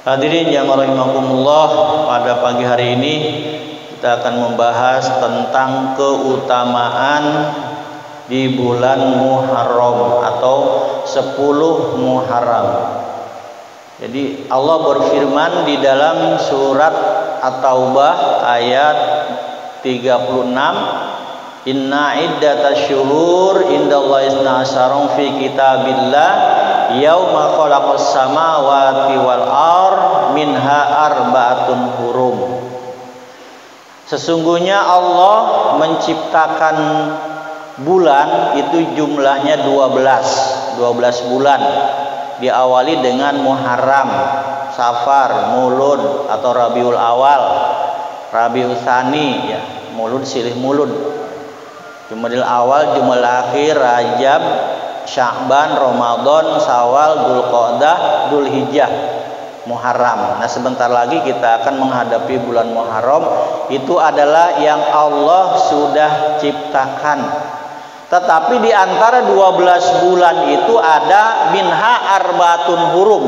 Hadirin yang rahimakumullah, pada pagi hari ini kita akan membahas tentang keutamaan di bulan Muharram atau 10 Muharram. Jadi Allah berfirman di dalam surat At-Taubah ayat 36, Inna iddatasy syuhur indallahi isna asyara fi kitabillah yauma khalaqas samawati wal ard minha arba'atun hurum. Sesungguhnya Allah menciptakan bulan itu jumlahnya 12 bulan. Diawali dengan Muharram, Safar, Mulud atau Rabiul Awal, Rabiul Tsani ya, Mulud silih Mulud, Jumadil Awal, Jumadil Akhir, Rajab, Sya'ban, Ramadan, Syawal, Dzulqa'dah, Dzulhijjah, Muharram. Nah, sebentar lagi kita akan menghadapi bulan Muharram. Itu adalah yang Allah sudah ciptakan. Tetapi di antara 12 bulan itu ada minha arbatun hurum.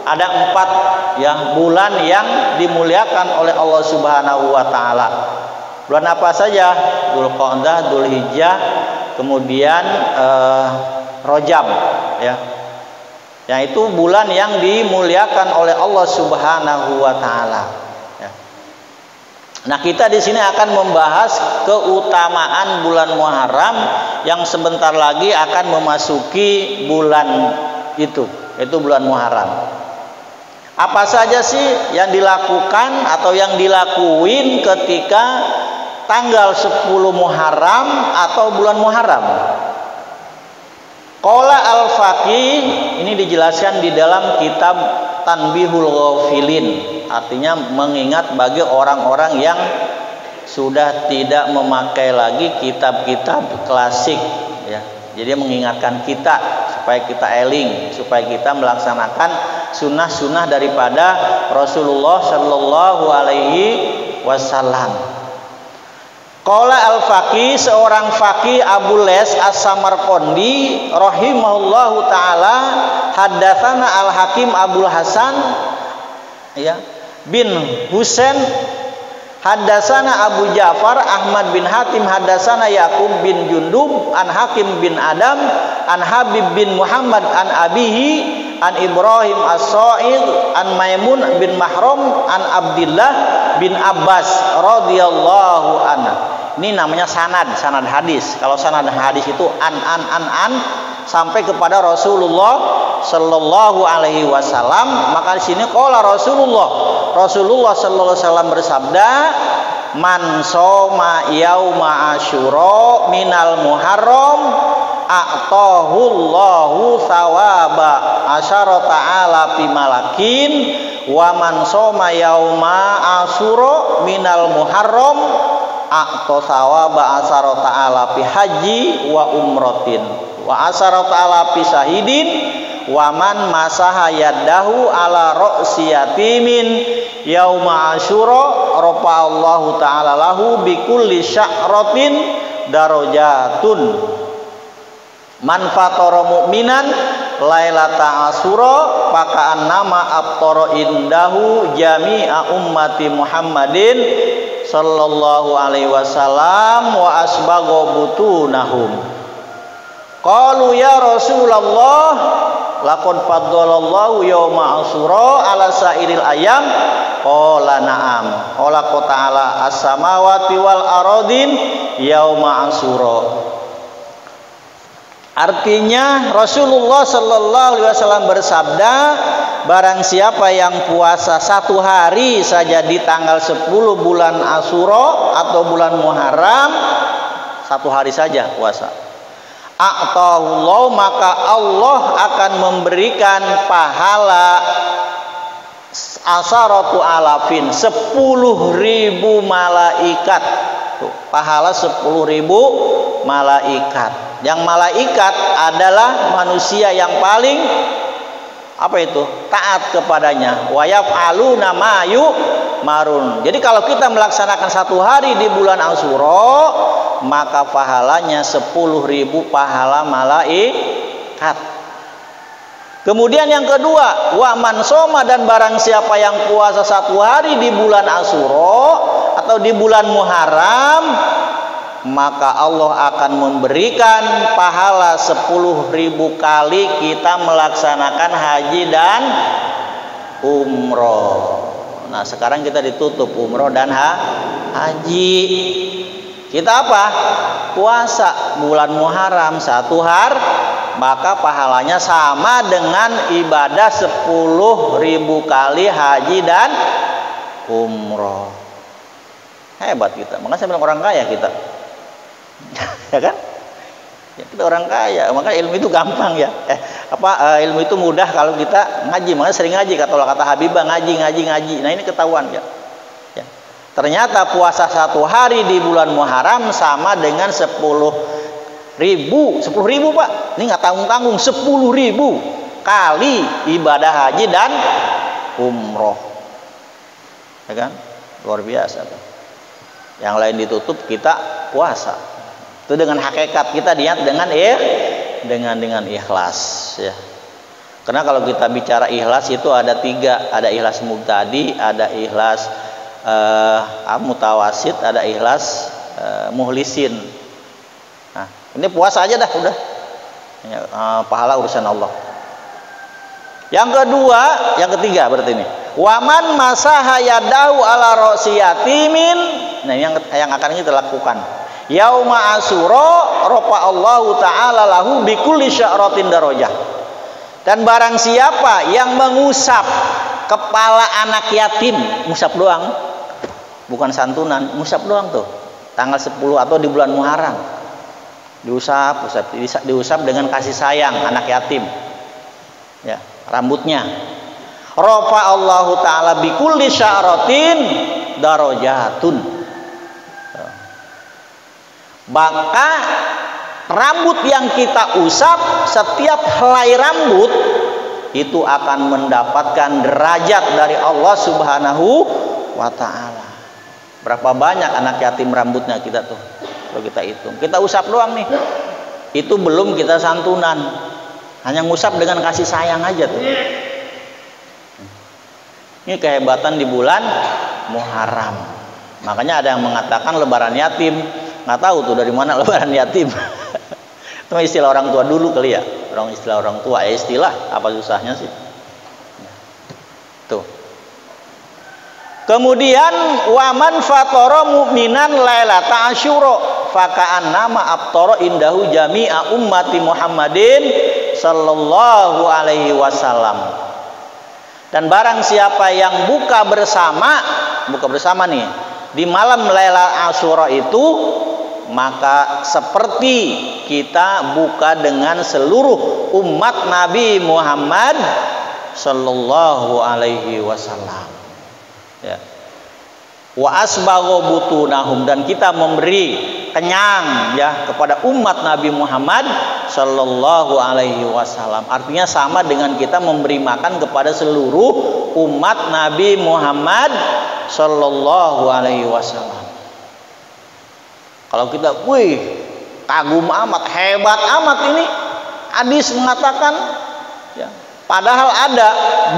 Ada 4 yang bulan yang dimuliakan oleh Allah Subhanahu wa taala. Bulan apa saja? Dzulqa'dah, Dzulhijjah, kemudian Rajab ya. Yang itu bulan yang dimuliakan oleh Allah Subhanahu wa taala. Nah, kita di sini akan membahas keutamaan bulan Muharram yang sebentar lagi akan memasuki bulan itu, yaitu bulan Muharram. Apa saja sih yang dilakukan atau yang dilakuin ketika tanggal 10 Muharram atau bulan Muharram? Qala al-Faqih, ini dijelaskan di dalam kitab Tanbihul Ghafilin, artinya mengingat bagi orang-orang yang sudah tidak memakai lagi kitab-kitab klasik ya. Jadi mengingatkan kita supaya kita eling, supaya kita melaksanakan sunnah-sunnah daripada Rasulullah Shallallahu Alaihi Wasallam. Qala al-Faqih, seorang faqih Abu Les As-Samarqandi rahimahullahu taala, haddatsana al-Hakim Abdul Hasan ya bin Husain, haddatsana Abu Ja'far Ahmad bin Hatim, haddatsana Yaqub bin Jundub an Hakim bin Adam an Habib bin Muhammad an abihi an Ibrahim As-Sa'id an Maimun bin Mahram an Abdullah bin Abbas radhiyallahu anhu. Ini namanya sanad hadis. Kalau sanad hadis itu an sampai kepada Rasulullah Shallallahu Alaihi Wasallam. Maka di sini qala Rasulullah Shallallahu Alaihi Wasallam bersabda, man soma yauma asyura minal muharram a'tahullahu thawaba asyarata alafi malakin wa man soma yauma asyura minal muharram a'ta thawaba asyarata alafi haji wa umratin wa asyarata alafi syahidin wa man masaha yadahu ala ra'si yatimin yauma asyura rafa'allahu ta'ala lahu bikulli sya'ratin darajatun man fatara mu'minan lailata asyura paka'an nama abtara indahu jami'a ummati Muhammadin sallallahu alaihi wasallam wa asbagha butunahum. Qalu ya Rasulullah laqad faddalallahu yauma asyura ala sairil ayam. Qala na'am. Qala ta'ala as-samawati wal aradin yauma asyura. Artinya Rasulullah Sallallahu Alaihi Wasallam bersabda, barang siapa yang puasa 1 hari saja di tanggal 10 bulan Asyura atau bulan Muharram, 1 hari saja puasa, a'tahullah, maka Allah akan memberikan pahala asaratu alafin, 10.000 malaikat. Tuh, pahala 10.000 malaikat. Yang malaikat adalah manusia yang paling apa itu? Taat kepadanya. Wa yaf'aluna ma yu'marun. Jadi kalau kita melaksanakan 1 hari di bulan Asyura, maka pahalanya 10.000 pahala malaikat. Kemudian yang kedua, wa man soma, dan barang siapa yang puasa 1 hari di bulan Asyura atau di bulan Muharram, maka Allah akan memberikan pahala 10.000 kali kita melaksanakan haji dan umroh. Nah, sekarang kita ditutup umroh dan haji. Kita apa? Puasa bulan Muharram 1 hari, maka pahalanya sama dengan ibadah 10.000 kali haji dan umroh. Hebat kita. Makanya saya bilang orang kaya kita. Ya kan? Ya, kita orang kaya, maka ilmu itu gampang ya. Ilmu itu mudah kalau kita ngaji. Makanya sering ngaji, kata Habibah, ngaji. Nah, ini ketahuan ya. Ya. Ternyata puasa 1 hari di bulan Muharram sama dengan 10.000 Pak. Ini nggak tanggung-tanggung, 10.000 kali ibadah haji dan umroh. Ya kan? Luar biasa tuh. Yang lain ditutup, kita puasa. Itu dengan hakikat kita niat dengan ikhlas ya. Karena kalau kita bicara ikhlas itu ada 3, ada ikhlas mubtadi, ada ikhlas mutawasid, ada ikhlas muhlisin. Nah, ini puasa aja dah udah. Ya, pahala urusan Allah. Yang ketiga berarti ini. Waman masaha yadahu ala ra'si yatimin. Nah, yang akan kita lakukan. Yauma Asyura rafa Allahu taala lahu bikulli sya'ratin darajah. Dan barang siapa yang mengusap kepala anak yatim, ngusap doang, bukan santunan, ngusap doang tuh. Tanggal 10 atau di bulan Muharram. Diusap dengan kasih sayang anak yatim. Ya, rambutnya. Rafa Allahu taala bikulli sya'ratin darajatun. Maka rambut yang kita usap, setiap helai rambut itu akan mendapatkan derajat dari Allah Subhanahu wa ta'ala. Berapa banyak anak yatim rambutnya kita tuh, kalau kita hitung. Kita usap doang nih, itu belum kita santunan, hanya ngusap dengan kasih sayang aja tuh. Ini kehebatan di bulan Muharram. Makanya ada yang mengatakan lebaran yatim. Nggak tahu tuh dari mana lebaran yatim. Itu istilah orang tua dulu kali ya. Istilah orang tua, istilah apa susahnya sih? Tuh. Kemudian waman fatara mu'minan lailata asyura faka'an nama abtara indahu jami'a ummati Muhammadin sallallahu alaihi wasallam. Dan barang siapa yang buka bersama nih di malam Lailatul Asyura itu, maka seperti kita buka dengan seluruh umat Nabi Muhammad sallallahu alaihi wasallam. Ya. Wa asbagha butunahum, dan kita memberi kenyang ya kepada umat Nabi Muhammad sallallahu alaihi wasallam. Artinya sama dengan kita memberi makan kepada seluruh umat Nabi Muhammad sallallahu alaihi wasallam. Kalau kita, kagum amat, hebat amat ini. Hadis mengatakan, ya, padahal ada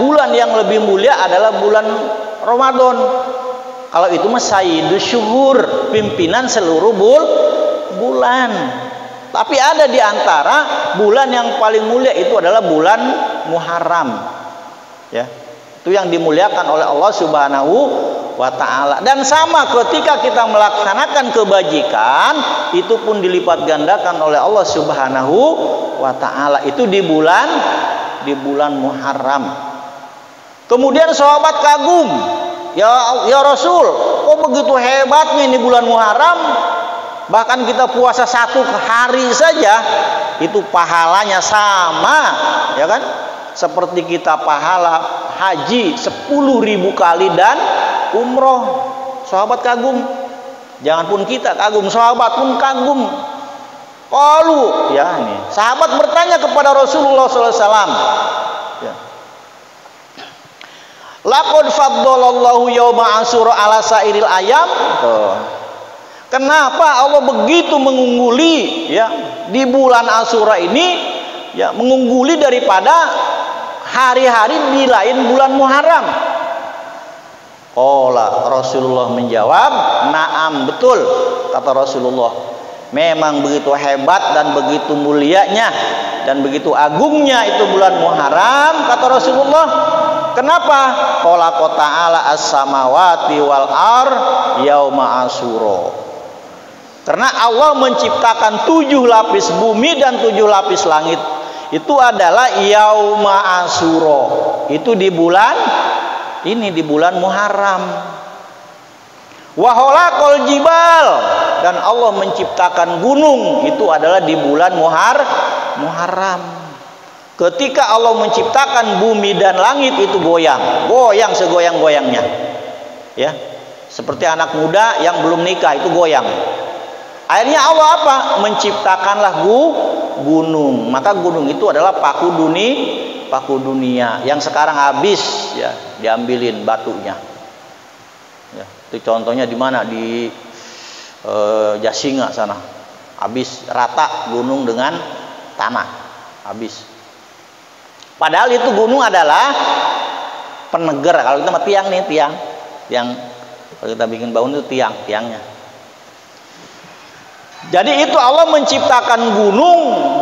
bulan yang lebih mulia adalah bulan Ramadan. Kalau itu mah sayyidus syuhur, pimpinan seluruh bulan. Tapi ada di antara bulan yang paling mulia itu adalah bulan Muharram. Ya, itu yang dimuliakan oleh Allah Subhanahu wa ta'ala. Dan sama ketika kita melaksanakan kebajikan, itu pun dilipat gandakan oleh Allah Subhanahu wa ta'ala. Itu di bulan Muharram. Kemudian sahabat kagum, ya Rasul, kok begitu hebatnya ini bulan Muharram? Bahkan kita puasa 1 hari saja itu pahalanya sama, ya kan? Seperti kita pahala haji 10.000 kali dan umroh. Sahabat kagum. Jangan pun kita kagum, sahabat pun kagum. Qalu, ya ini. Sahabat bertanya kepada Rasulullah SAW. Ya. Laqad faddalallahu yauma Asyura ala sairil ayam. Tuh. Kenapa Allah begitu mengungguli ya di bulan Asyura ini ya, mengungguli daripada hari-hari di lain bulan Muharram? Qala, Rasulullah menjawab, "Na'am, betul," kata Rasulullah. Memang begitu hebat dan begitu mulianya dan begitu agungnya itu bulan Muharram, kata Rasulullah. Kenapa? Qala ta'ala as-samawati wal ar yauma Asyura. Karena Allah menciptakan 7 lapis bumi dan 7 lapis langit. Itu adalah yauma Asyura. Itu di bulan ini, di bulan Muharram. Wa khalaqal jibal, dan Allah menciptakan gunung. Itu adalah di bulan Muharram. Ketika Allah menciptakan bumi dan langit itu goyang segoyang-goyangnya. Ya. Seperti anak muda yang belum nikah itu goyang. Akhirnya Allah apa? Menciptakanlah gunung. Maka gunung itu adalah paku dunia yang sekarang habis ya, diambilin batunya. Ya, itu contohnya di mana? Di Jasinga sana. Habis rata gunung dengan tanah. Habis. Padahal itu gunung adalah penegar. Kalau kita mah tiang nih, tiang. Kalau kita bikin bangun itu tiangnya. Jadi itu Allah menciptakan gunung,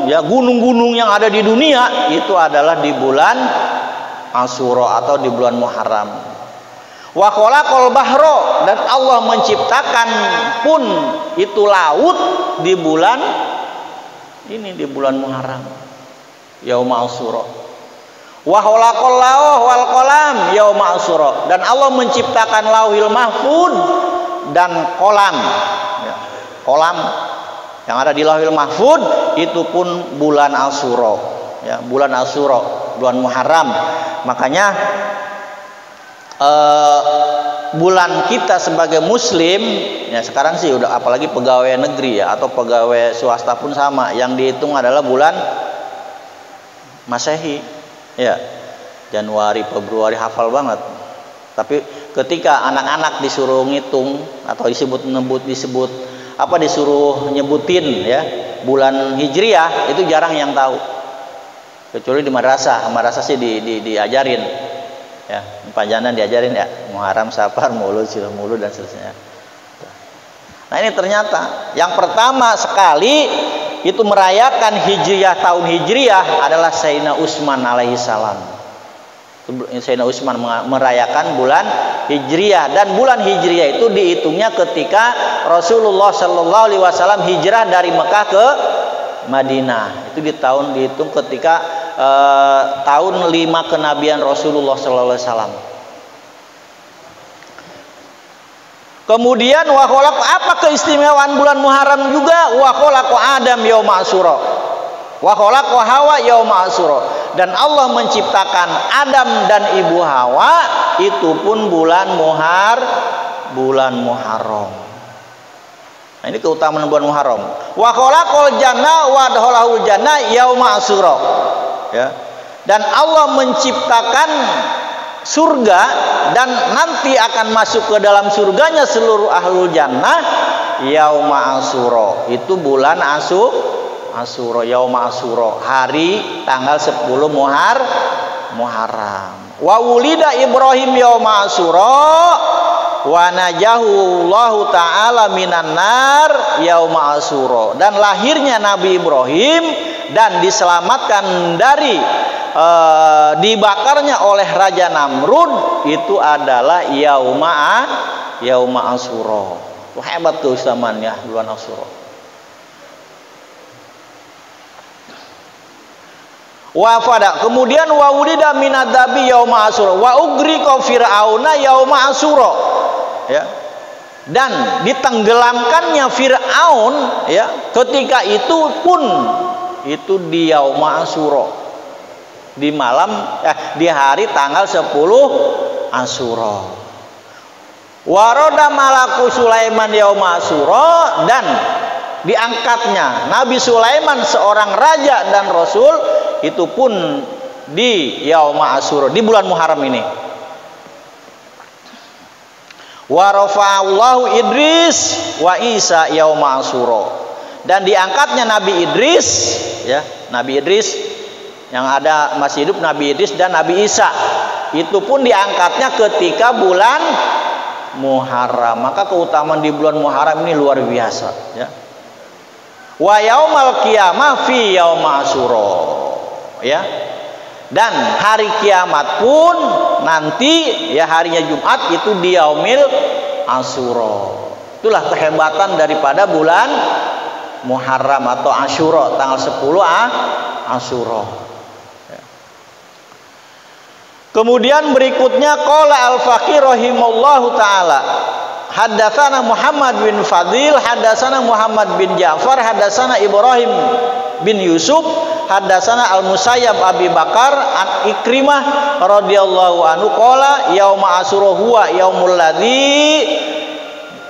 ya gunung-gunung yang ada di dunia itu adalah di bulan Asyura atau di bulan Muharram. Wa khalaqal bahra, dan Allah menciptakan pun itu laut di bulan ini, di bulan Muharram. Yauma Asyura. Wa khalaqal lawh wal qalam yauma Asyura, dan Allah menciptakan Lauhil Mahfuz dan kolam. Ya, kolam yang ada di Lauhil Mahfuz itu pun bulan Asyura, ya, bulan Asyura, bulan Muharram. Makanya bulan kita sebagai muslim ya, sekarang sih udah apalagi pegawai negeri ya atau pegawai swasta pun sama, yang dihitung adalah bulan Masehi ya, Januari, Februari hafal banget. Tapi ketika anak-anak disuruh ngitung atau disuruh nyebutin ya bulan Hijriah, itu jarang yang tahu, kecuali di madrasah sih diajarin ya, Pajanan diajarin ya, Muharram, Safar, Maulud, Silmulud dan seterusnya. Nah ini ternyata yang pertama sekali itu merayakan Hijriah, tahun Hijriah adalah Sayyidina Utsman alaihi salam. Sayyidina Utsman merayakan bulan Hijriah, dan bulan Hijriah itu dihitungnya ketika Rasulullah Shallallahu Alaihi Wasallam hijrah dari Mekah ke Madinah. Itu dihitung ketika tahun 5 kenabian Rasulullah Shallallahu Alaihi Wasallam. Kemudian apa keistimewaan bulan Muharram juga? Wa khalaqa Adam yauma Asyura. Wa khalaqa Hawa yauma Asyura. Dan Allah menciptakan Adam dan Ibu Hawa itu pun bulan Muharram. Nah, ini keutamaan bulan Muharram. Wa khalaqal janna wa adkhalahul janna yauma Asyura. Ya. Dan Allah menciptakan surga dan nanti akan masuk ke dalam surganya seluruh ahlul jannah yauma Asyura. Itu bulan Asyura, yauma Asyura, hari tanggal 10 Muharram. Wa wulida Ibrahim yauma Asyura wa najahu Allahu taala minan nar yauma Asyura. Dan lahirnya Nabi Ibrahim dan diselamatkan dari dibakarnya oleh Raja Namrud itu adalah yauma Asyura. Wah, hebat keustamaannya bulan Asyura. Wafada, kemudian wa wulida minadzabi yauma Asyura wa ugriqa fir'auna yauma Asyura. Ya. Dan ditenggelamkannya Fir'aun ya, ketika itu pun itu di yauma Asyura. Di hari tanggal 10 Asyura. Waroda malaku Sulaiman yauma Asyura, dan diangkatnya Nabi Sulaiman seorang raja dan rasul itu pun di yauma Asyura, di bulan Muharram ini. Wa rafa'allahu Idris wa Isa yauma Asyura. Dan diangkatnya Nabi Idris, ya, Nabi Idris yang ada masih hidup, Nabi Idris dan Nabi Isa. Itu pun diangkatnya ketika bulan Muharram. Maka keutamaan di bulan Muharram ini luar biasa, ya. Wa yaumal qiyamah fi yauma Asyura, ya. Dan hari kiamat pun nanti, ya, harinya Jumat itu di yaumil Asyura. Itulah kehebatan daripada bulan Muharram atau Asyura, tanggal 10 Asyura. Kemudian berikutnya qala al-Faqih rahimallahu taala, haddatsana Muhammad bin Fadil, haddatsana Muhammad bin Ja'far, haddatsana Ibrahim bin Yusuf, haddatsana Al-Musayyab Abi Bakar an Ikrimah radhiyallahu anhu qala yauma Asyura huwa yaumul ladzi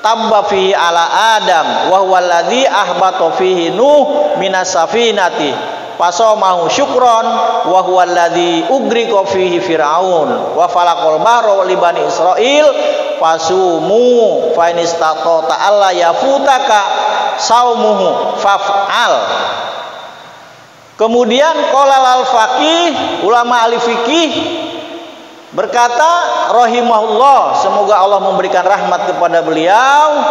tabba fihi ala Adam wa huwa alladzi ahbata fihi Nuh minas safinati fasamahu syukron wa huwa alladzi ugriqa fihi Fir'aun wa falaqal bahra li bani Israil fasumu fa in istata'ta alla yafutaka saumuhu faf'al. Kemudian qala al-Faqih, ulama ahli fikih berkata rahimahullah, semoga Allah memberikan rahmat kepada beliau,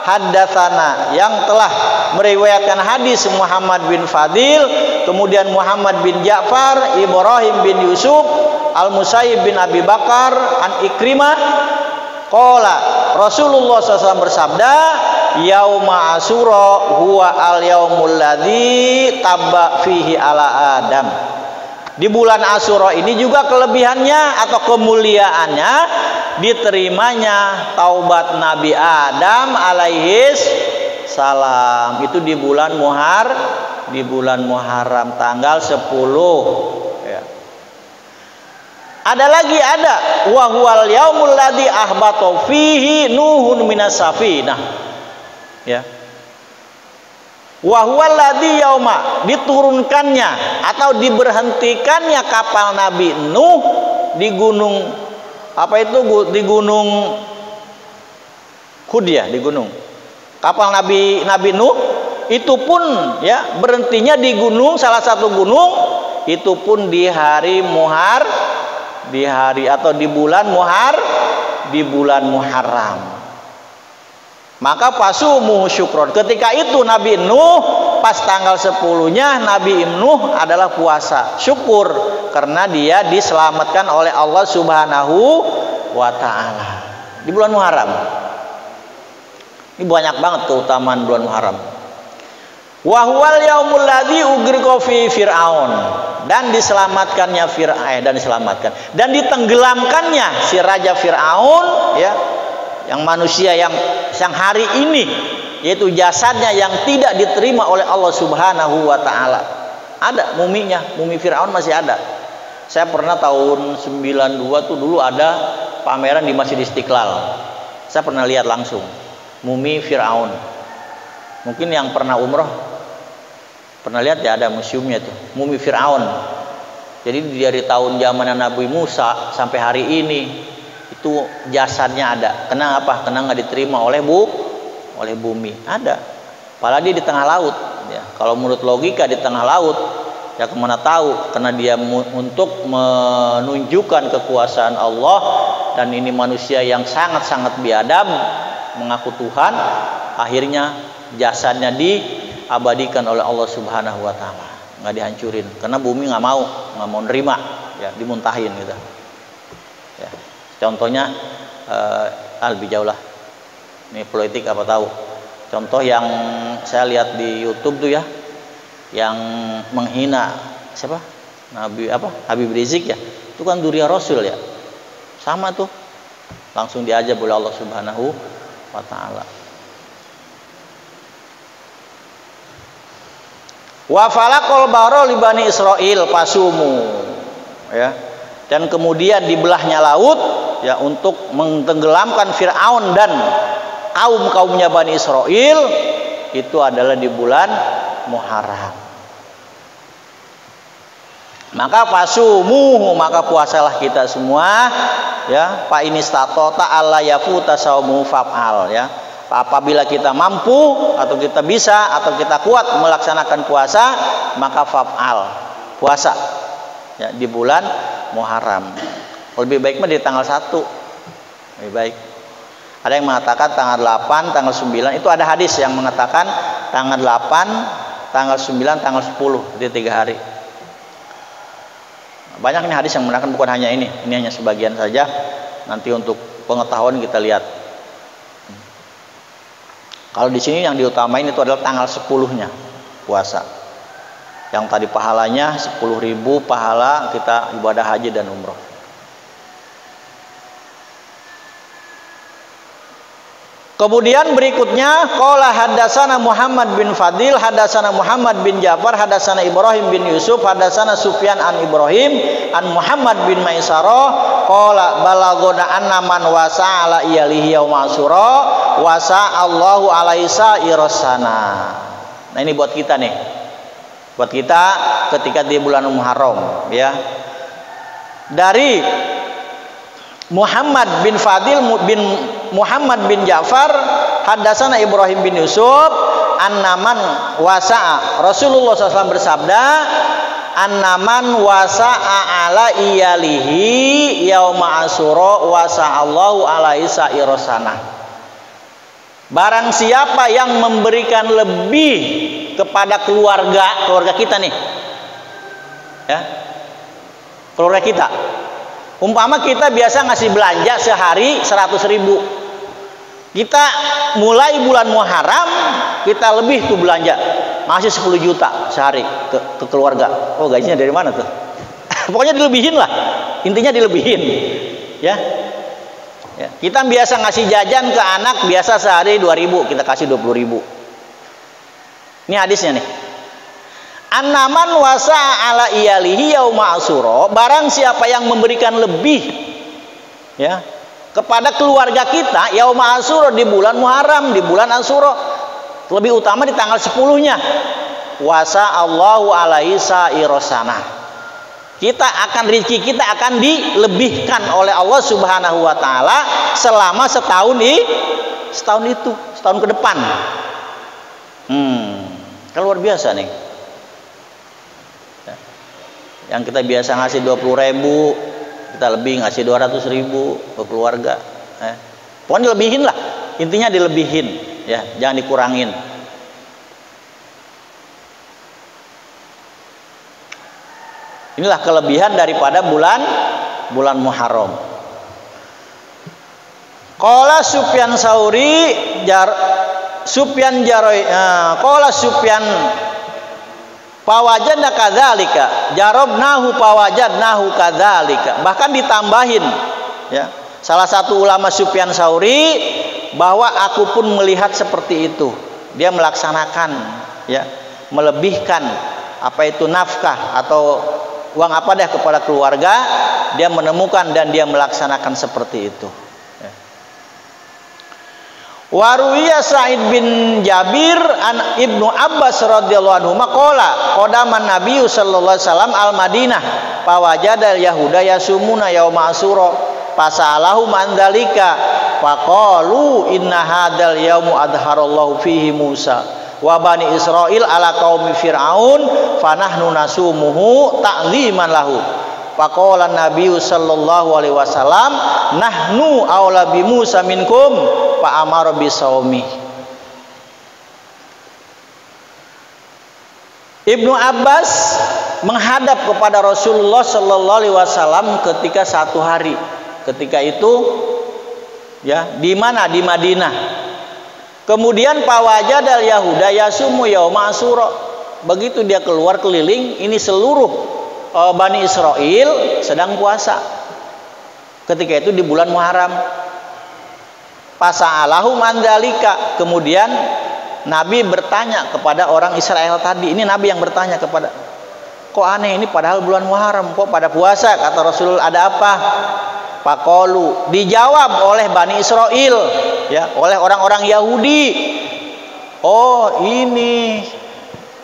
haddatsana, yang telah meriwayatkan hadis Muhammad bin Fadil, kemudian Muhammad bin Ja'far, Ibrahim bin Yusuf, Al-Musayyib bin Abi Bakar an Ikrimah qala Rasulullah SAW bersabda, yauma Asyura huwa al-yaumul ladzi tabba fihi ala Adam. Di bulan Asyura ini juga kelebihannya atau kemuliaannya diterimanya taubat Nabi Adam alaihis salam. Itu di bulan Muharram tanggal 10, ya. Ada wa huwal yaumul ladzi ahbata fihi Nuhun minas safinah, ya. Wa huwal ladzi yauma, diturunkannya atau diberhentikannya kapal Nabi Nuh di gunung di gunung Hud, ya, di gunung. Kapal Nabi Nuh itu pun, ya, berhentinya di gunung, salah satu gunung itu pun di bulan Muharram. Maka pasumuhu syukron. Ketika itu Nabi Nuh pas tanggal 10-nya Nabi Nuh adalah puasa syukur karena dia diselamatkan oleh Allah Subhanahu wa taala di bulan Muharram. Ini banyak banget keutamaan bulan Muharram. Wa huwal yaumul ladzi ugriqa fi Fir'aun, dan diselamatkannya dan ditenggelamkannya si raja Fir'aun, ya, yang manusia yang hari ini, yaitu jasadnya yang tidak diterima oleh Allah Subhanahu wa taala. Ada muminya, mumi Fir'aun masih ada. Saya pernah tahun 92 tuh dulu ada pameran di Masjid Istiqlal. Saya pernah lihat langsung mumi Fir'aun. Mungkin yang pernah umroh pernah lihat, ya, ada museumnya tuh, mumi Fir'aun. Jadi dari tahun zaman Nabi Musa sampai hari ini itu jasadnya ada. Kenapa? Karena nggak diterima oleh bumi. Ada. Apalagi di tengah laut, ya. Kalau menurut logika di tengah laut, ya, kemana tahu? Karena dia untuk menunjukkan kekuasaan Allah, dan ini manusia yang sangat-sangat biadab, mengaku Tuhan, akhirnya jasadnya diabadikan oleh Allah Subhanahu wa taala, nggak dihancurin karena bumi nggak mau nerima, ya, dimuntahin gitu, ya. Contohnya lebih jauh lah, ini politik apa tahu. Contoh yang saya lihat di YouTube tuh, ya, yang menghina siapa, Habib Rizik, ya, itu kan duriya Rasul, ya, sama tuh, langsung diajab oleh Allah Subhanahu wa taala. Wa falaqal bahra li bani Israil fasumu, ya, dan kemudian dibelahnya laut, ya, untuk mentenggelamkan Fir'aun dan kaumnya Bani Israil, itu adalah di bulan Muharram. Maka fasumuhu, maka puasalah kita semua ya, fa inistata alla yafuta saumu fa'al ya. Apabila kita mampu atau kita bisa atau kita kuat melaksanakan puasa, maka fa'al, puasa ya di bulan Muharram. Lebih baik mah di tanggal 1. Lebih baik. Ada yang mengatakan tanggal 8, tanggal 9, itu ada hadis yang mengatakan tanggal 8, tanggal 9, tanggal 10, di 3 hari. Banyak nih hadis yang mengatakan, bukan hanya ini hanya sebagian saja. Nanti untuk pengetahuan kita lihat. Kalau di sini yang diutamain itu adalah tanggal 10-nya puasa. Yang tadi pahalanya 10.000 pahala kita ibadah haji dan umroh. Kemudian berikutnya qala hadatsana Muhammad bin Fadil, hadatsana Muhammad bin Ja'far, hadatsana Ibrahim bin Yusuf, hadatsana Sufyan an Ibrahim an Muhammad bin Maisarah qala balagona anna man wasa'ala iyalihi yaum Asyura wasa Allahu alaihi sa'irasana. Nah, ini buat kita nih. Buat kita ketika di bulan Muharram ya. Dari Muhammad bin Fadil bin Muhammad bin Ja'far hadatsana Ibrahim bin Yusuf annaman wasa'a, Rasulullah SAW bersabda, annaman wasa'a ala iyalihi yauma Asyura wasa'allahu alaihi sa'irasana. Barang siapa yang memberikan lebih kepada keluarga kita nih ya, keluarga kita. Umpama kita biasa ngasih belanja sehari 100.000. Kita mulai bulan Muharram kita lebih tuh belanja, masih 10 juta sehari ke keluarga. Oh, gajinya dari mana tuh? Pokoknya dilebihin lah. Intinya dilebihin. Ya. Ya. Kita biasa ngasih jajan ke anak biasa sehari 2.000, kita kasih 20.000. Ini hadisnya nih. Annaman wasa ala iyalihi yauma Asyura, barang siapa yang memberikan lebih ya kepada keluarga kita yauma Asyura di bulan Muharram, di bulan Asyura, lebih utama di tanggal 10-nya, wasa Allahu alaihi sa'irasana, kita akan rezeki kita akan dilebihkan oleh Allah Subhanahu wa taala selama setahun itu, setahun ke depan. Kan luar biasa nih. Yang kita biasa ngasih 20.000, kita lebih ngasih 200.000 ke keluarga. Pokoknya dilebihin lah, intinya dilebihin, ya, jangan dikurangin. Inilah kelebihan daripada bulan Muharram. Qala Sufyan Sauri Sufyan Jaroi qala Sufyan pawajadna kadzalika jarabnahu pawajadnahu kadzalika, bahkan ditambahin ya, salah satu ulama Sufyan Sauri, bahwa aku pun melihat seperti itu. Dia melaksanakan ya, melebihkan apa itu nafkah atau uang apa deh kepada keluarga, dia menemukan dan dia melaksanakan seperti itu. Waruwiya Sa'id bin Jabir an Ibnu Abbas radhiyallahu anhu maqala qadaman Nabi sallallahu alaihi wasallam al Madinah fawajada yahuda yasumuna yauma Asyura fasalahu man dzalika faqalu inna hadzal yaumu adharallahu fihi Musa wa bani Israil ala qaumi Fir'aun fanahnu nasumuhu ta'ziman lahu. Faqala Nabi sallallahu alaihi wasallam nahnu aula bi Musa minkum fa amara bi saumi. Ibnu Abbas menghadap kepada Rasulullah sallallahu alaihi wasallam ketika satu hari. Ketika itu ya, di mana? Di Madinah. Kemudian pawajadal yahuda yasumu yauma Asyura. Begitu dia keluar keliling, ini seluruh Bani Israel sedang puasa ketika itu di bulan Muharram. Pasa'alahu mandalika, kemudian Nabi bertanya kepada orang Israel tadi. Ini Nabi yang bertanya kepada, kok aneh ini padahal bulan Muharram kok pada puasa? Kata Rasulullah, ada apa? Faqalu, dijawab oleh Bani Israel ya, oleh orang-orang Yahudi, oh ini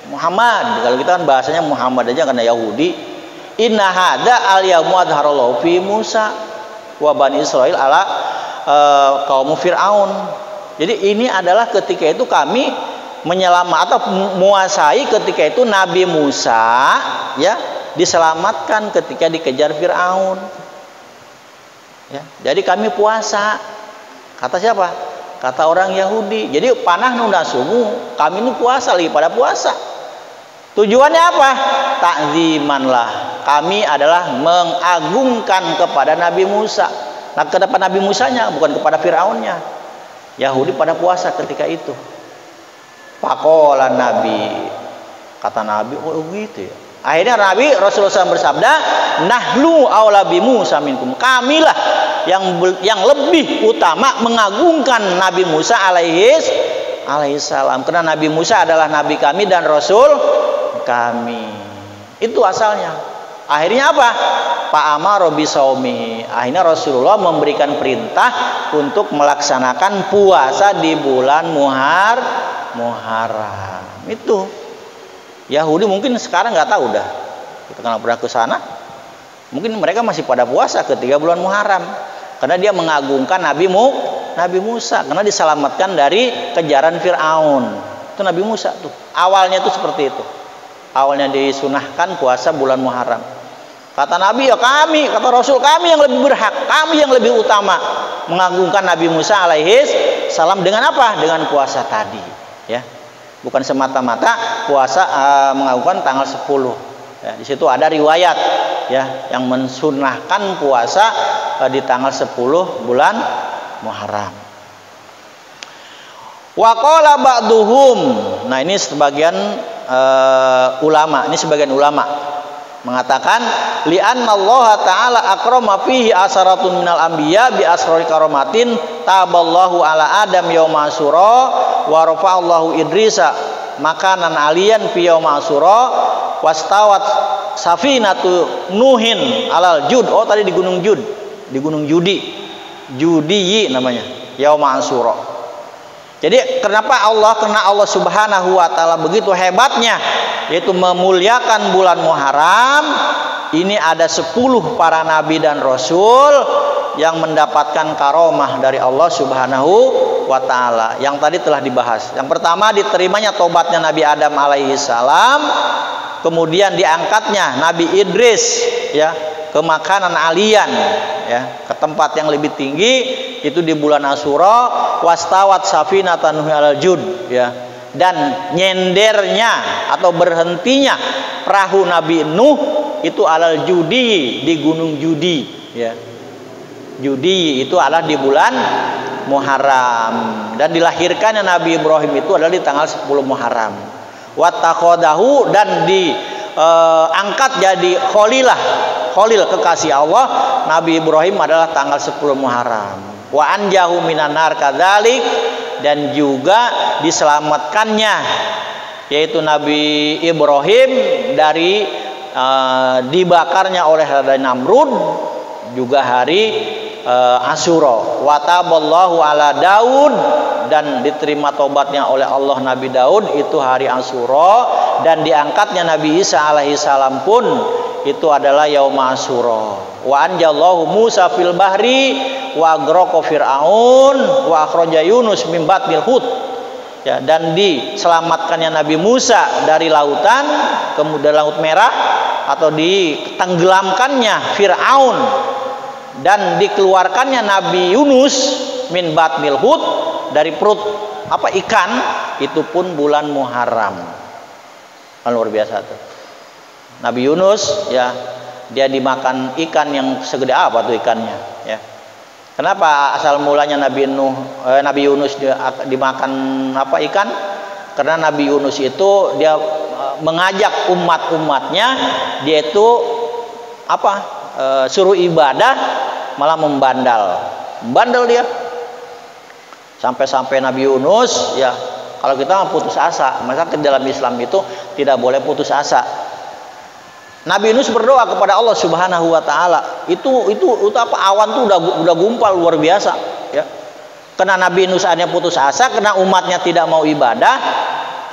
Muhammad. Kalau kita kan bahasanya Muhammad aja karena Yahudi. Inna hadza al yaumu adharallahu fi Musa. wa bani Israil ala kaum Fir'aun. Jadi ini adalah ketika itu kami menyelamatkan atau menguasai ketika itu Nabi Musa ya diselamatkan ketika dikejar Fir'aun. Ya, jadi kami puasa. Kata siapa? Kata orang Yahudi. Jadi panah nunda sumu, kami ini puasa lagi pada puasa. Tujuannya apa? Takzimanlah. Kami adalah mengagungkan kepada Nabi Musa. Nah, kepada Nabi Musanya, bukan kepada Fir'aunnya. Yahudi pada puasa ketika itu. Pakola Nabi. Kata Nabi, oh gitu ya. Akhirnya Nabi Rasulullah SAW bersabda, nahlu aula bi Musa minkum. Kamilah yang lebih utama mengagungkan Nabi Musa alaihissalam. Karena Nabi Musa adalah Nabi kami dan Rasul kami. Itu asalnya. Akhirnya apa? Pak Amar bisaumi. Akhirnya Rasulullah memberikan perintah untuk melaksanakan puasa di bulan Muharram. Itu. Yahudi mungkin sekarang nggak tahu dah. Kita kan pernah ke sana. Mungkin mereka masih pada puasa ketika bulan Muharram. Karena dia mengagungkan Nabi Musa. Karena diselamatkan dari kejaran Fir'aun. Itu Nabi Musa tuh. Awalnya tuh seperti itu. Awalnya disunahkan puasa bulan Muharram. Kata Nabi, ya kami, kata Rasul, kami yang lebih berhak, kami yang lebih utama mengagungkan Nabi Musa alaihissalam dengan apa? Dengan puasa tadi, ya. Bukan semata-mata puasa mengagungkan tanggal 10. Ya, di situ ada riwayat ya yang mensunahkan puasa di tanggal 10 bulan Muharram. Wa qala ba'duhum. Nah, ini sebagian ulama, mengatakan li'anna Allah taala akrama fihi asaratun minal anbiya bi asrari karamatin taballahu ala adam yauma asyura wa rafa'allahu idrisa makanan aliyan fi yauma asyura wastawat safinatu nuhin alal jud. Oh tadi di gunung Judi namanya yauma asyura. Jadi kenapa karena Allah Subhanahu wa taala begitu hebatnya yaitu memuliakan bulan Muharram. Ini ada 10 para nabi dan rasul yang mendapatkan karomah dari Allah Subhanahu wa taala. Yang tadi telah dibahas. Yang pertama diterimanya tobatnya Nabi Adam alaihissalam, kemudian diangkatnya Nabi Idris ya ke makanan alian ya, ke tempat yang lebih tinggi itu di bulan Asyura, wastawat safinatan alal jud ya. Dan nyendernya atau berhentinya perahu Nabi Nuh itu alal judi, di gunung Judi ya. Judi itu adalah di bulan Muharram, dan dilahirkannya Nabi Ibrahim itu adalah di tanggal 10 Muharram. Wattakhadahu, dan diangkat jadi Khalil kekasih Allah Nabi Ibrahim adalah tanggal 10 Muharram. Wa anjahu minan nar kadzalik, dan juga diselamatkannya yaitu Nabi Ibrahim dari dibakarnya oleh Raja Namrud juga hari Asyura. Wa taballahu ala Daud, dan diterima tobatnya oleh Allah Nabi Daud itu hari Asyura, dan diangkatnya Nabi Isa alaihissalam pun itu adalah yauma Asyura. Wa anjallahu Musa fil bahri wa aghraqa fir'aun wa akhraja Yunus min batnil hut. Ya, dan diselamatkannya Nabi Musa dari lautan, kemudian Laut Merah, atau ditenggelamkannya Fir'aun, dan dikeluarkannya Nabi Yunus min batnil hut, dari perut ikan, itu pun bulan Muharram. Luar biasa tuh. Nabi Yunus ya, dia dimakan ikan yang segede apa tuh ikannya ya. Kenapa asal mulanya Nabi Yunus dimakan ikan? Karena Nabi Yunus itu dia mengajak umat-umatnya, dia itu suruh ibadah malah membandel dia. Sampai-sampai Nabi Yunus ya, kalau kita putus asa, maka ke dalam Islam itu tidak boleh putus asa. Nabi Yunus berdoa kepada Allah Subhanahu wa taala. Itu awan tuh udah gumpal luar biasa ya. Karena Nabi Yunus akhirnya putus asa karena umatnya tidak mau ibadah.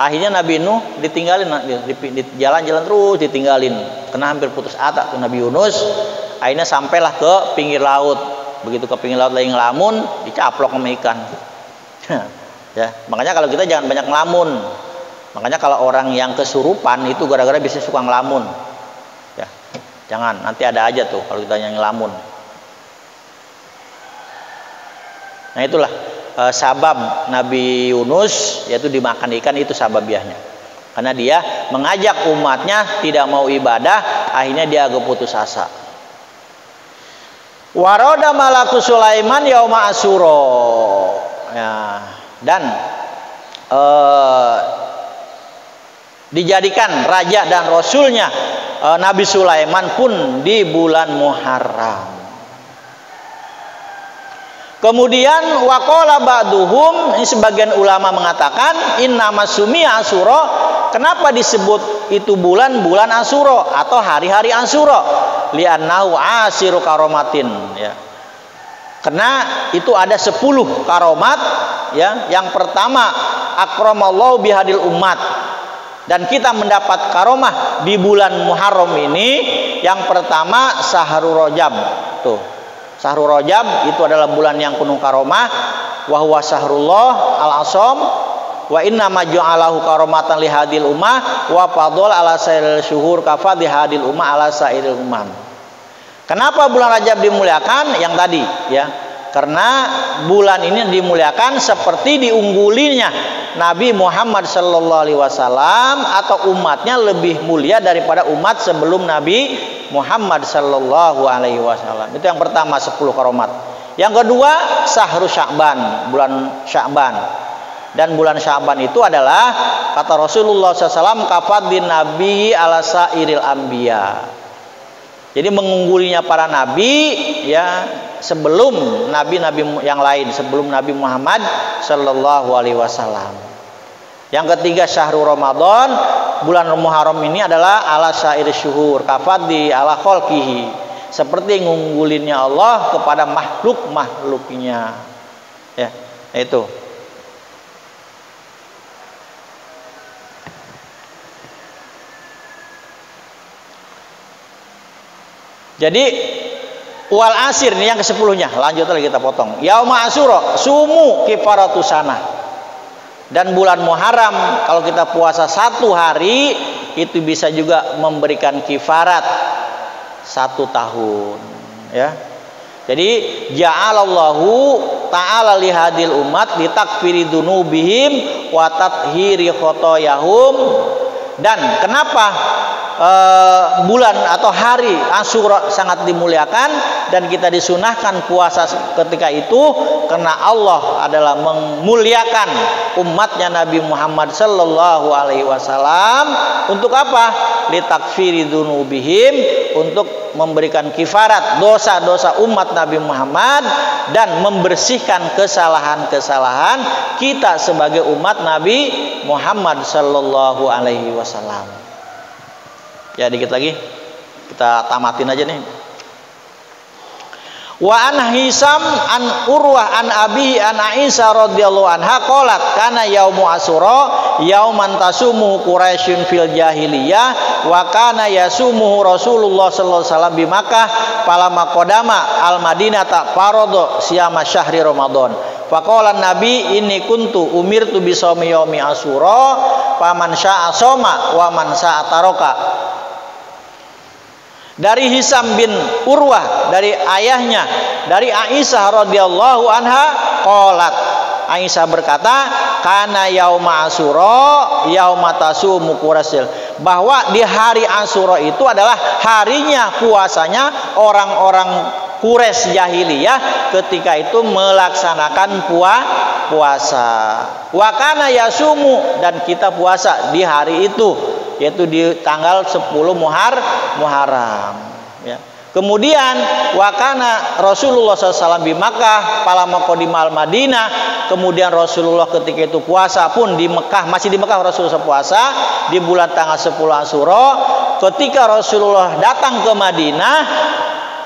Akhirnya Nabi Nuh ditinggalin di jalan-jalan terus ditinggalin. Karena hampir putus asa tuh Nabi Yunus. Akhirnya sampailah ke pinggir laut begitu kepingin laut lagi ngelamun, dicaplok sama ikan. Ya, makanya kalau kita jangan banyak ngelamun. Makanya kalau orang yang kesurupan itu gara-gara bisa suka ngelamun. Ya, jangan, nanti ada aja tuh kalau kita yang ngelamun. Nah itulah sabab Nabi Yunus yaitu dimakan ikan, itu sababiahnya. Karena dia mengajak umatnya tidak mau ibadah, akhirnya dia agak putus asa. Waroda malaku Sulaiman yauma Asyura. Ya, dan dijadikan raja dan rasulnya Nabi Sulaiman pun di bulan Muharram. Kemudian waqala ba'duhum, ini sebagian ulama mengatakan innama sumiya Asyura, kenapa disebut itu bulan Asyura atau hari-hari Asyura? Li'annahu asiru karomatin, ya. Karena itu ada 10 karomat, ya. Yang pertama akramallahu bihadil umat, dan kita mendapat karomah di bulan Muharram ini. Yang pertama Syahrul Rajab, tuh. Syahrul Rajab itu adalah bulan yang penuh karomah. Wa huwa syahrullah al-azam wa inna ma ja'alahu karomatan li hadil ummah wa fadl ala sairil syuhur kafa di hadil ummah ala sairil umam. Kenapa bulan Rajab dimuliakan? Yang tadi, ya. Karena bulan ini dimuliakan seperti diunggulinya Nabi Muhammad sallallahu alaihi wasallam, atau umatnya lebih mulia daripada umat sebelum Nabi Muhammad sallallahu alaihi wasallam. Itu yang pertama, 10 karomat. Yang kedua Syahrul Sya'ban, bulan Sya'ban. Dan bulan Sya'ban itu adalah kata Rasulullah SAW kafat bin nabi ala sairil anbiya. Jadi mengunggulinya para nabi, ya, sebelum nabi-nabi yang lain, sebelum Nabi Muhammad sallallahu alaihi wasallam. Yang ketiga Syahrul Ramadan, bulan Muharram ini adalah ala syair syuhur kafat di ala khalqihi, seperti ngunggulinnya Allah kepada makhluk-makhluknya, ya, itu. Jadi wal asir ini yang ke-10-nya. Lanjut lagi kita potong. Yauma Asyura sumu kifaratu sanah. Dan bulan Muharram kalau kita puasa 1 hari itu bisa juga memberikan kifarat 1 tahun, ya. Jadi ja'alallahu ta'ala lihadil umat litakfiri dunubihim wa tathhiri khotoyahum. Dan kenapa bulan atau hari Asyura sangat dimuliakan dan kita disunahkan puasa ketika itu? Karena Allah adalah memuliakan umatnya Nabi Muhammad sallallahu alaihi wasallam. Untuk apa? Litakfiri dunubihim, untuk memberikan kifarat dosa-dosa umat Nabi Muhammad dan membersihkan kesalahan-kesalahan kita sebagai umat Nabi Muhammad sallallahu alaihi wasallam. Ya, dikit lagi kita tamatin aja nih. Wa an Hisam an Urwah an Abi an Aisyah radhiyallahu anha qalat kana yaumu Asyura yauman tasumu Quraisyun fil jahiliyah wa kana yasumu Rasulullah sallallahu alaihi wasallam bi Makkah falamma qadama al Madinata farada siyama syahri Ramadan. Faqala Nabi inni kuntu umirtu bi shaumi yaumi Asyura faman syaa shoma wa man syaa taraka. Dari Hisam bin Urwah, dari ayahnya, dari Aisyah radhiyallahu anha qalat, Aisyah berkata kana yauma Asyura yauma tasumu Quraisy, bahwa di hari Asyura itu adalah harinya puasanya orang-orang Quraisy jahiliyah ketika itu melaksanakan puasa. Wa kana yasumu, dan kita puasa di hari itu, yaitu di tanggal 10 Muharram, ya. Kemudian wakana Rasulullah SAW di Makkah palama qodimal Madinah, kemudian Rasulullah ketika itu puasa pun di Mekah, masih di Mekah Rasulullah puasa di bulan tanggal 10 Asyura. Ketika Rasulullah datang ke Madinah,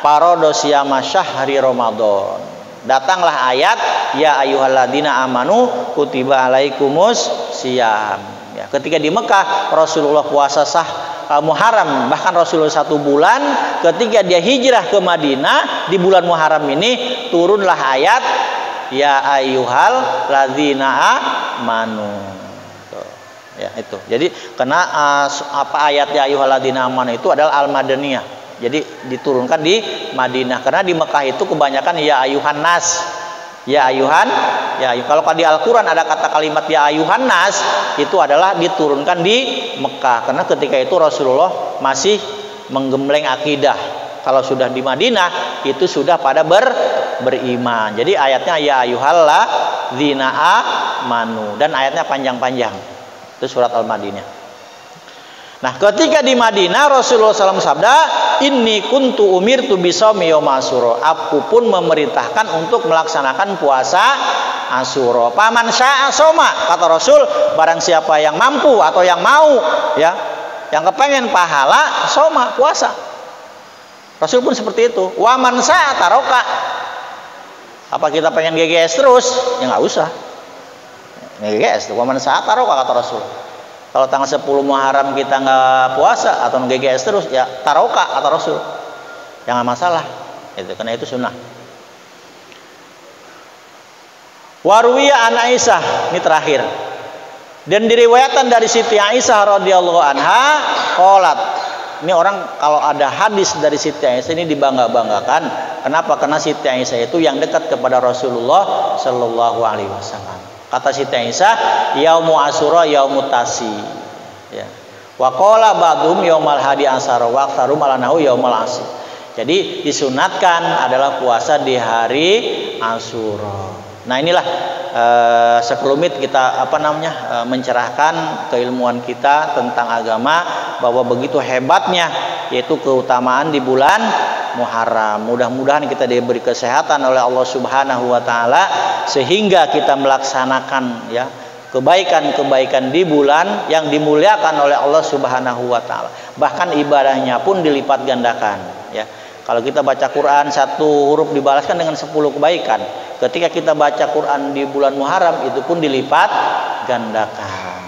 parodo siyama syahri Ramadan, datanglah ayat ya ayyuhalladzina amanu kutiba alaikumus siyam. Ya, ketika di Mekah Rasulullah puasa sah Muharram, bahkan Rasulullah 1 bulan ketika dia hijrah ke Madinah di bulan Muharram ini turunlah ayat ya ayyuhal ladzina amanu. Ya itu. Jadi karena apa ayat ya ayyuhal ladzina amanu itu adalah al-madaniyah. Jadi diturunkan di Madinah karena di Mekah itu kebanyakan ya ayuhan nas. Ya ayuhan, kalau di Al-Qur'an ada kata kalimat ya ayuhan nas itu adalah diturunkan di Mekah karena ketika itu Rasulullah masih menggembleng akidah. Kalau sudah di Madinah itu sudah pada beriman. Jadi ayatnya ya ayuhal ladzina amanu dan ayatnya panjang-panjang. Itu surat Al-Madinah. Nah, ketika di Madinah Rasulullah SAW sabda, "Inni kuntu umirtu bisawmi yaum Asyura." Aku pun memerintahkan untuk melaksanakan puasa Asyura. Paman syaa soma, kata Rasul, barang siapa yang mampu atau yang mau, ya, yang kepengen pahala, soma, puasa. Rasul pun seperti itu. Wa man syaa taroka. Apa kita pengen GGS terus? Ya nggak usah. GGS, wa man syaa taroka, kata Rasul. Kalau tanggal 10 Muharram kita nggak puasa atau GGS terus, ya taroka kata Rasul, jangan masalah. Itu karena itu sunnah. Warwiya an Aisyah, ini terakhir. Dan diriwayatkan dari Siti Aisyah radhiyallahu anha, qalat. Ini orang kalau ada hadis dari Siti Aisyah ini dibangga-banggakan. Kenapa? Karena Siti Aisyah itu yang dekat kepada Rasulullah Shallallahu alaihi wasallam. Kata Siti Aisyah, yaumu Asyura yaumut tasi. Ya. Wa qala ba'dhum yaumal hadi asyara wa aktsarum alanahu yaumal asy. Jadi disunatkan adalah puasa di hari Asyura. Nah, inilah sekelumit kita mencerahkan keilmuan kita tentang agama bahwa begitu hebatnya yaitu keutamaan di bulan Muharram. Mudah-mudahan kita diberi kesehatan oleh Allah Subhanahu wa taala sehingga kita melaksanakan ya kebaikan-kebaikan di bulan yang dimuliakan oleh Allah Subhanahu wa taala. Bahkan ibadahnya pun dilipat gandakan ya. Kalau kita baca Quran 1 huruf dibalaskan dengan 10 kebaikan. Ketika kita baca Quran di bulan Muharram itu pun dilipat gandakan.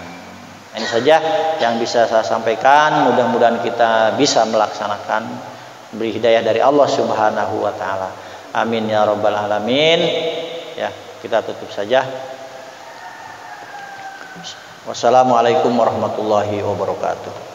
Ini saja yang bisa saya sampaikan. Mudah-mudahan kita bisa melaksanakan, beri hidayah dari Allah Subhanahu wa taala. Amin ya rabbal alamin. Ya, kita tutup saja. Wassalamualaikum warahmatullahi wabarakatuh.